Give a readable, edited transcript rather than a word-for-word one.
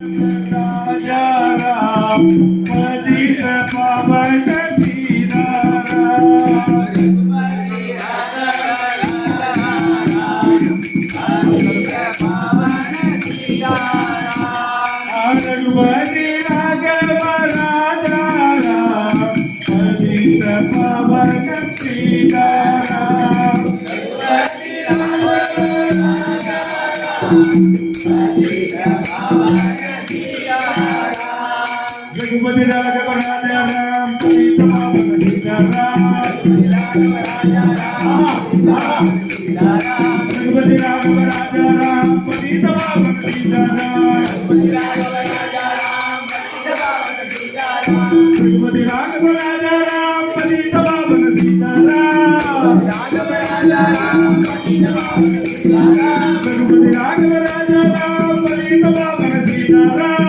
राजा राम पतित पावन सीताराम रघुपति राघव राजा राम पतित पावन सीताराम रघुपति राघव राजा राम पतित पावन सीताराम रघुपति राघव राजा राम पतित पावन सीताराम रघुपति राघव राजा राम पतित पावन सीताराम रघुपति राघव राजा राम पतित पावन सीताराम